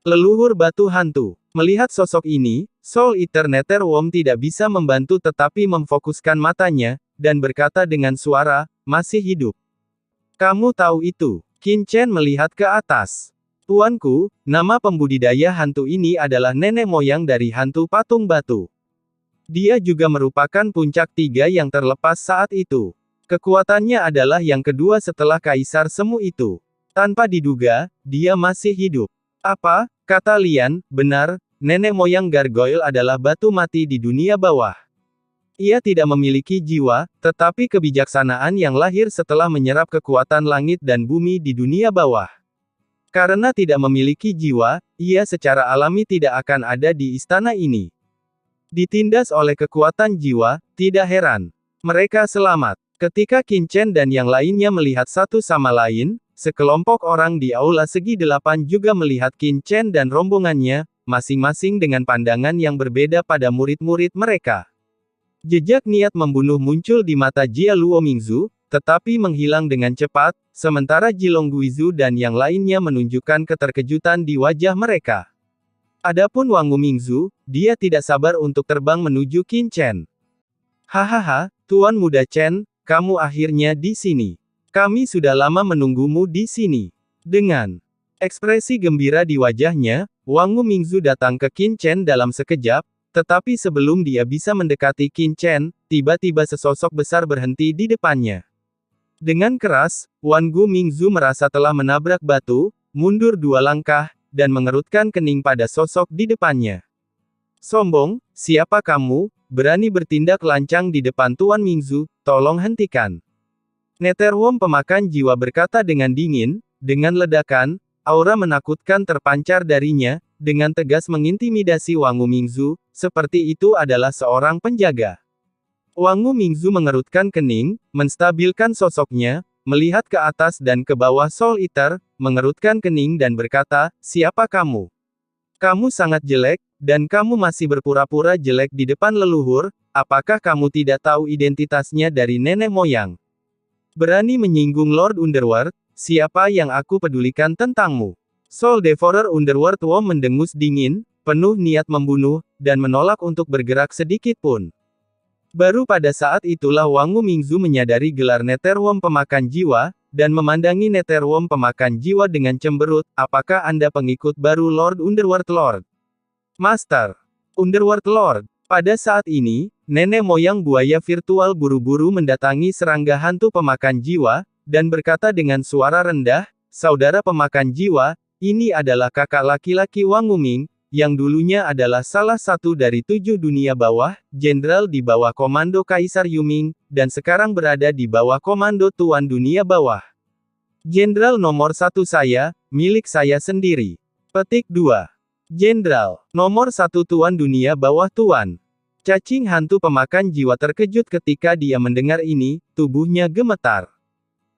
Leluhur batu hantu. Melihat sosok ini, Soul Eater Netherworm tidak bisa membantu tetapi memfokuskan matanya, dan berkata dengan suara, masih hidup. Kamu tahu itu. Qin Chen melihat ke atas. Tuanku, nama pembudidaya hantu ini adalah nenek moyang dari hantu patung batu. Dia juga merupakan puncak tiga yang terlepas saat itu. Kekuatannya adalah yang kedua setelah Kaisar Semu itu. Tanpa diduga, dia masih hidup. Apa, kata Lian, benar, nenek moyang gargoyle adalah batu mati di dunia bawah. Ia tidak memiliki jiwa, tetapi kebijaksanaan yang lahir setelah menyerap kekuatan langit dan bumi di dunia bawah. Karena tidak memiliki jiwa, ia secara alami tidak akan ada di istana ini. Ditindas oleh kekuatan jiwa, tidak heran. Mereka selamat. Ketika Qin Chen dan yang lainnya melihat satu sama lain, sekelompok orang di Aula Segi Delapan juga melihat Qin Chen dan rombongannya, masing-masing dengan pandangan yang berbeda pada murid-murid mereka. Jejak niat membunuh muncul di mata Jia Luo Mingzu, tetapi menghilang dengan cepat, sementara Jilong Guizu dan yang lainnya menunjukkan keterkejutan di wajah mereka. Adapun Wang Mingzu, dia tidak sabar untuk terbang menuju Qin Chen. Hahaha, Tuan Muda Chen, kamu akhirnya di sini. Kami sudah lama menunggumu di sini. Dengan ekspresi gembira di wajahnya, Wang Mingzu datang ke Qin Chen dalam sekejap, tetapi sebelum dia bisa mendekati Qin Chen, tiba-tiba sesosok besar berhenti di depannya. Dengan keras, Wang Mingzu merasa telah menabrak batu, mundur dua langkah, dan mengerutkan kening pada sosok di depannya. Sombong, siapa kamu, berani bertindak lancang di depan Tuan Mingzu, tolong hentikan. Netherworm pemakan jiwa berkata dengan dingin, dengan ledakan, aura menakutkan terpancar darinya, dengan tegas mengintimidasi Wang Mingzu, seperti itu adalah seorang penjaga. Wang Mingzu mengerutkan kening, menstabilkan sosoknya, melihat ke atas dan ke bawah Soul Eater, mengerutkan kening dan berkata, siapa kamu? Kamu sangat jelek, dan kamu masih berpura-pura jelek di depan leluhur, apakah kamu tidak tahu identitasnya dari nenek moyang? Berani menyinggung Lord Underworld, siapa yang aku pedulikan tentangmu? Soul Devourer Underworld Worm mendengus dingin, penuh niat membunuh, dan menolak untuk bergerak sedikit pun. Baru pada saat itulah Wang Mingzu menyadari gelar Netherworm pemakan jiwa, dan memandangi Netherworm pemakan jiwa dengan cemberut, apakah Anda pengikut baru Lord Underworld Lord? Master Underworld Lord. Pada saat ini, nenek moyang buaya virtual buru-buru mendatangi serangga hantu pemakan jiwa, dan berkata dengan suara rendah, saudara pemakan jiwa, ini adalah kakak laki-laki Wang Ming, yang dulunya adalah salah satu dari 7 dunia bawah, jenderal di bawah komando Kaisar Yuming, dan sekarang berada di bawah komando Tuan Dunia Bawah. Jenderal nomor 1 saya, milik saya sendiri. Petik 2. Jenderal nomor 1 Tuan Dunia Bawah Tuan. Cacing hantu pemakan jiwa terkejut ketika dia mendengar ini, tubuhnya gemetar.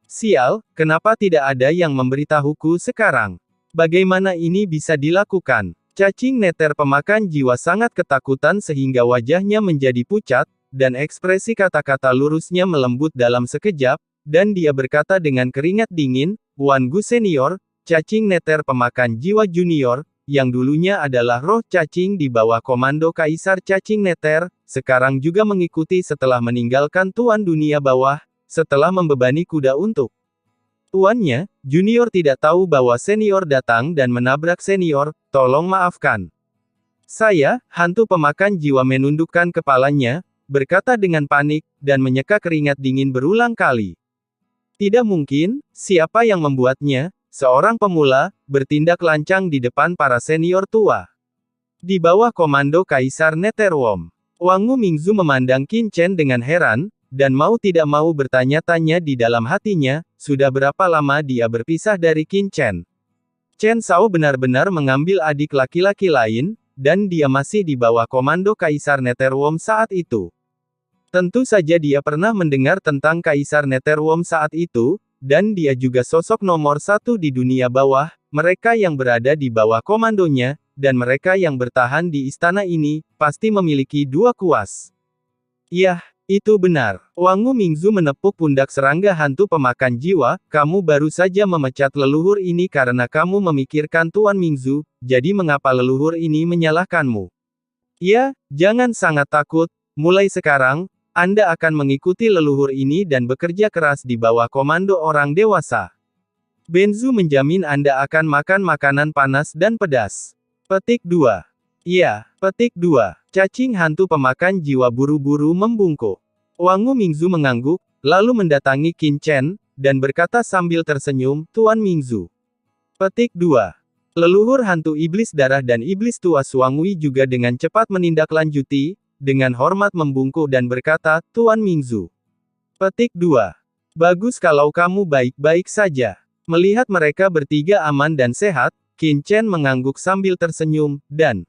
Sial, kenapa tidak ada yang memberitahuku sekarang? Bagaimana ini bisa dilakukan? Cacing neter pemakan jiwa sangat ketakutan sehingga wajahnya menjadi pucat, dan ekspresi kata-kata lurusnya melembut dalam sekejap, dan dia berkata dengan keringat dingin, Wan Gu Senior, cacing neter pemakan jiwa junior, yang dulunya adalah roh cacing di bawah komando Kaisar Cacing Neter, sekarang juga mengikuti setelah meninggalkan Tuan Dunia Bawah, setelah membebani kuda untuk tuannya, junior tidak tahu bahwa senior datang dan menabrak senior, tolong maafkan. Saya, hantu pemakan jiwa menundukkan kepalanya, berkata dengan panik, dan menyeka keringat dingin berulang kali. Tidak mungkin, siapa yang membuatnya? Seorang pemula, bertindak lancang di depan para senior tua. Di bawah komando Kaisar Netherworm. Wang Mingzu memandang Qin Chen dengan heran, dan mau tidak mau bertanya-tanya di dalam hatinya, sudah berapa lama dia berpisah dari Qin Chen. Chen Shao benar-benar mengambil adik laki-laki lain, dan dia masih di bawah komando Kaisar Netherworm saat itu. Tentu saja dia pernah mendengar tentang Kaisar Netherworm saat itu, dan dia juga sosok nomor 1 di dunia bawah, mereka yang berada di bawah komandonya, dan mereka yang bertahan di istana ini, pasti memiliki 2 kuas. Yah, Itu benar. Wangu Mingzu menepuk pundak serangga hantu pemakan jiwa, kamu baru saja memecat leluhur ini karena kamu memikirkan Tuan Mingzu, jadi mengapa leluhur ini menyalahkanmu? Ya, jangan sangat takut, mulai sekarang, Anda akan mengikuti leluhur ini dan bekerja keras di bawah komando orang dewasa. Benzu menjamin Anda akan makan makanan panas dan pedas. Petik 2. Iya, petik 2. Cacing hantu pemakan jiwa buru-buru membungkuk. Wangu Mingzu mengangguk, lalu mendatangi Qin Chen, dan berkata sambil tersenyum, Tuan Mingzu. Petik 2. Leluhur hantu iblis darah dan iblis tua Suangui juga dengan cepat menindaklanjuti, dengan hormat membungkuk dan berkata, Tuan Mingzu. Petik 2. Bagus kalau kamu baik-baik saja. Melihat mereka bertiga aman dan sehat, Qin Chen mengangguk sambil tersenyum, dan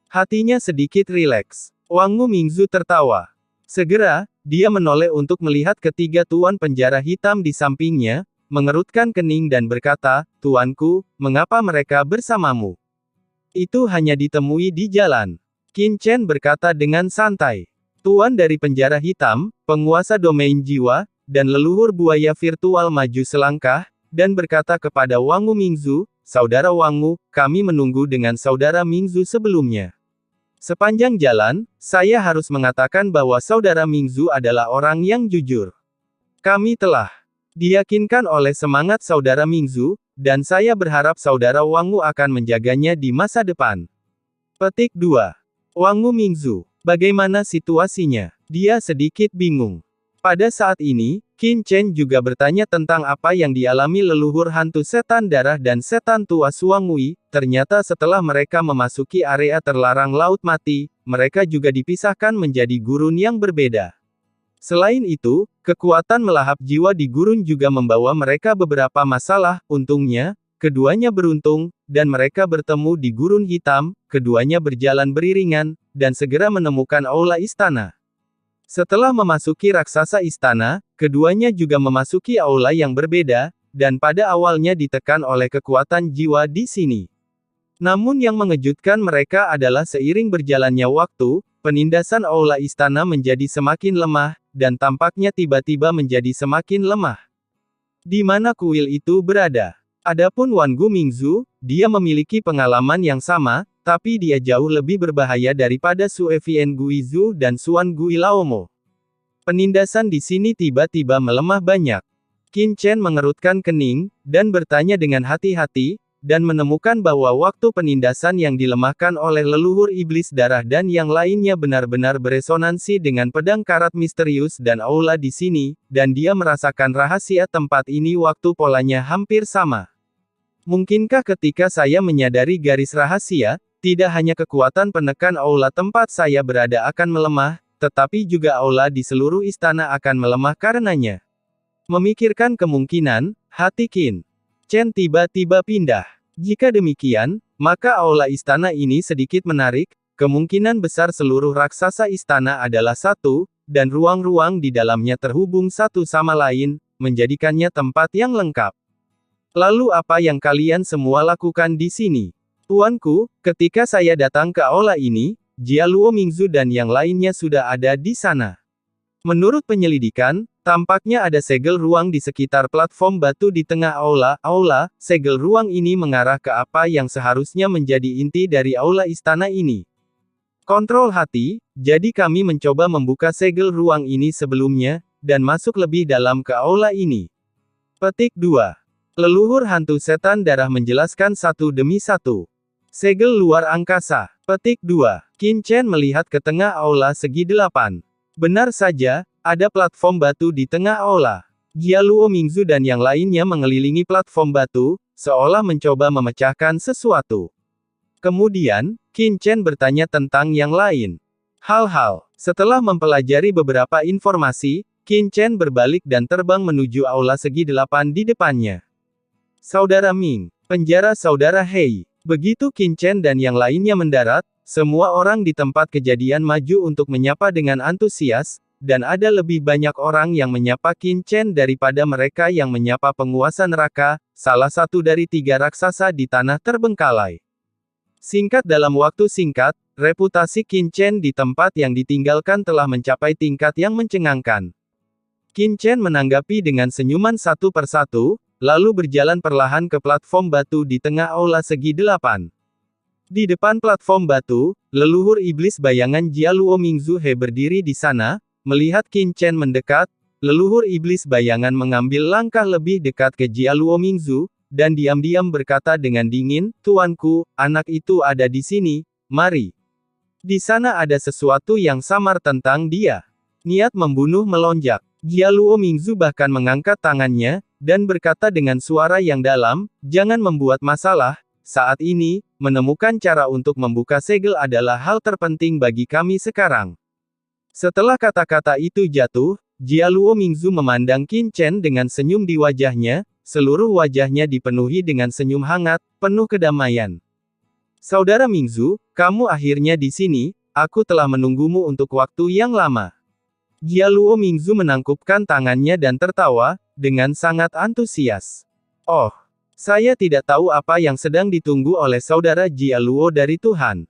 hatinya sedikit rileks. Wangu Mingzu tertawa. Segera, dia menoleh untuk melihat ketiga tuan penjara hitam di sampingnya, mengerutkan kening dan berkata, Tuanku, mengapa mereka bersamamu? Itu hanya ditemui di jalan. Qin Chen berkata dengan santai. Tuan dari penjara hitam, penguasa domain jiwa, dan leluhur buaya virtual maju selangkah, dan berkata kepada Wangu Mingzu, Saudara Wangu, kami menunggu dengan Saudara Mingzu sebelumnya. Sepanjang jalan, saya harus mengatakan bahwa Saudara Mingzu adalah orang yang jujur. Kami telah diyakinkan oleh semangat Saudara Mingzu, dan saya berharap Saudara Wangu akan menjaganya di masa depan. Petik 2. Wangu Mingzu. Bagaimana situasinya? Dia sedikit bingung. Pada saat ini, Qin Chen juga bertanya tentang apa yang dialami leluhur hantu setan darah dan setan tua Suangui. Ternyata setelah mereka memasuki area terlarang Laut Mati, mereka juga dipisahkan menjadi gurun yang berbeda. Selain itu, kekuatan melahap jiwa di gurun juga membawa mereka beberapa masalah. Untungnya, keduanya beruntung, dan mereka bertemu di gurun hitam, keduanya berjalan beriringan, dan segera menemukan aula istana. Setelah memasuki raksasa istana, keduanya juga memasuki aula yang berbeda, dan pada awalnya ditekan oleh kekuatan jiwa di sini. Namun yang mengejutkan mereka adalah seiring berjalannya waktu, penindasan aula istana menjadi semakin lemah, dan tampaknya tiba-tiba menjadi semakin lemah. Di mana kuil itu berada? Adapun Wangu Mingzu, dia memiliki pengalaman yang sama, tapi dia jauh lebih berbahaya daripada Sue Vien Guizu dan Suan Gui Laomo. Penindasan di sini tiba-tiba melemah banyak. Qin Chen mengerutkan kening, dan bertanya dengan hati-hati, dan menemukan bahwa waktu penindasan yang dilemahkan oleh leluhur iblis darah dan yang lainnya benar-benar beresonansi dengan pedang karat misterius dan aula di sini, dan dia merasakan rahasia tempat ini waktu polanya hampir sama. Mungkinkah ketika saya menyadari garis rahasia, tidak hanya kekuatan penekan aula tempat saya berada akan melemah, tetapi juga aula di seluruh istana akan melemah karenanya. Memikirkan kemungkinan, hati Qin Chen tiba-tiba pindah. Jika demikian, maka aula istana ini sedikit menarik, kemungkinan besar seluruh raksasa istana adalah satu, dan ruang-ruang di dalamnya terhubung satu sama lain, menjadikannya tempat yang lengkap. Lalu apa yang kalian semua lakukan di sini? Tuanku, ketika saya datang ke aula ini, Jia Luo Mingzu dan yang lainnya sudah ada di sana. Menurut penyelidikan, tampaknya ada segel ruang di sekitar platform batu di tengah aula. Segel ruang ini mengarah ke apa yang seharusnya menjadi inti dari aula istana ini. Kontrol hati, jadi kami mencoba membuka segel ruang ini sebelumnya, dan masuk lebih dalam ke aula ini. Petik 2. Leluhur hantu setan darah menjelaskan satu demi satu. Segel luar angkasa. Petik 2. Qin Chen melihat ke tengah aula segi 8. Benar saja, ada platform batu di tengah aula. Jia Luo Mingzu dan yang lainnya mengelilingi platform batu, seolah mencoba memecahkan sesuatu. Kemudian, Qin Chen bertanya tentang yang lain. Setelah mempelajari beberapa informasi, Qin Chen berbalik dan terbang menuju aula segi 8 di depannya. Saudara Ming, penjara Saudara Hei. Begitu Qin Chen dan yang lainnya mendarat, semua orang di tempat kejadian maju untuk menyapa dengan antusias, dan ada lebih banyak orang yang menyapa Qin Chen daripada mereka yang menyapa penguasa neraka, salah satu dari 3 raksasa di tanah terbengkalai. Singkat dalam waktu singkat, reputasi Qin Chen di tempat yang ditinggalkan telah mencapai tingkat yang mencengangkan. Qin Chen menanggapi dengan senyuman satu persatu, lalu berjalan perlahan ke platform batu di tengah aula segi 8. Di depan platform batu, leluhur iblis bayangan Jia Luo Mingzu He berdiri di sana. Melihat Qin Chen mendekat, leluhur iblis bayangan mengambil langkah lebih dekat ke Jia Luo Mingzu, dan diam-diam berkata dengan dingin, "Tuanku, anak itu ada di sini, mari." Di sana ada sesuatu yang samar tentang dia. Niat membunuh melonjak. Jia Luo Mingzu bahkan mengangkat tangannya, dan berkata dengan suara yang dalam, "Jangan membuat masalah, saat ini, menemukan cara untuk membuka segel adalah hal terpenting bagi kami sekarang." Setelah kata-kata itu jatuh, Jia Luo Mingzu memandang Qin Chen dengan senyum di wajahnya, seluruh wajahnya dipenuhi dengan senyum hangat, penuh kedamaian. "Saudara Mingzu, kamu akhirnya di sini, aku telah menunggumu untuk waktu yang lama." Jia Luo Mingzu menangkupkan tangannya dan tertawa, dengan sangat antusias. "Oh, saya tidak tahu apa yang sedang ditunggu oleh saudara Jia Luo dari Tuhan."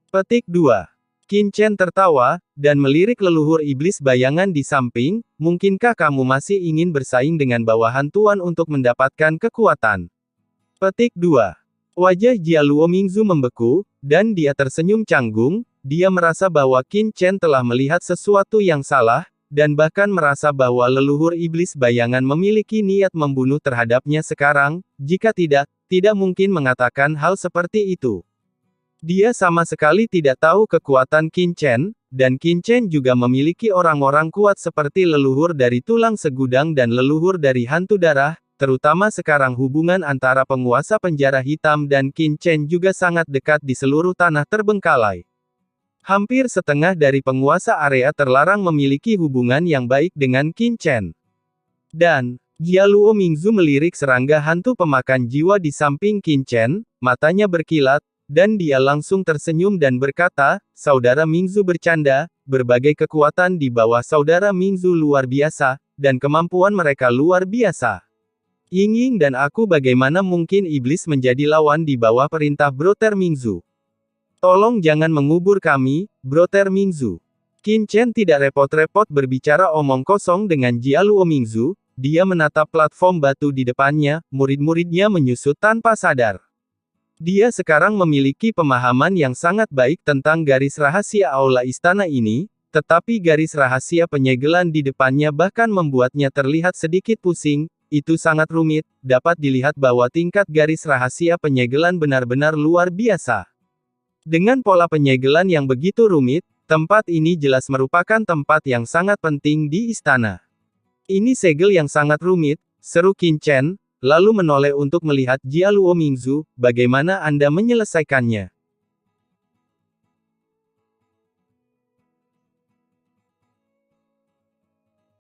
Petik 2. Qin Chen tertawa, dan melirik leluhur iblis bayangan di samping, "Mungkinkah kamu masih ingin bersaing dengan bawahan Tuan untuk mendapatkan kekuatan?" Petik 2. Wajah Jia Luo Mingzu membeku, dan dia tersenyum canggung, dia merasa bahwa Qin Chen telah melihat sesuatu yang salah, dan bahkan merasa bahwa leluhur iblis bayangan memiliki niat membunuh terhadapnya sekarang, jika tidak mungkin mengatakan hal seperti itu. Dia sama sekali tidak tahu kekuatan Qin Chen, dan Qin Chen juga memiliki orang-orang kuat seperti leluhur dari tulang segudang dan leluhur dari hantu darah, terutama sekarang hubungan antara penguasa penjara hitam dan Qin Chen juga sangat dekat di seluruh tanah terbengkalai. Hampir setengah dari penguasa area terlarang memiliki hubungan yang baik dengan Qin Chen. Dan, Jia Luo Mingzu melirik serangga hantu pemakan jiwa di samping Qin Chen, matanya berkilat, dan dia langsung tersenyum dan berkata, "Saudara Mingzu bercanda, berbagai kekuatan di bawah saudara Mingzu luar biasa, dan kemampuan mereka luar biasa. Ying dan aku bagaimana mungkin iblis menjadi lawan di bawah perintah Brother Mingzu? Tolong jangan mengubur kami, Brother Mingzu." Qin Chen tidak repot-repot berbicara omong kosong dengan Jia Luo Mingzu, dia menatap platform batu di depannya, murid-muridnya menyusut tanpa sadar. Dia sekarang memiliki pemahaman yang sangat baik tentang garis rahasia aula istana ini, tetapi garis rahasia penyegelan di depannya bahkan membuatnya terlihat sedikit pusing. Itu sangat rumit, dapat dilihat bahwa tingkat garis rahasia penyegelan benar-benar luar biasa. Dengan pola penyegelan yang begitu rumit, tempat ini jelas merupakan tempat yang sangat penting di istana. "Ini segel yang sangat rumit," seru Qin Chen, lalu menoleh untuk melihat Jia Luo Mingzu, "bagaimana Anda menyelesaikannya?"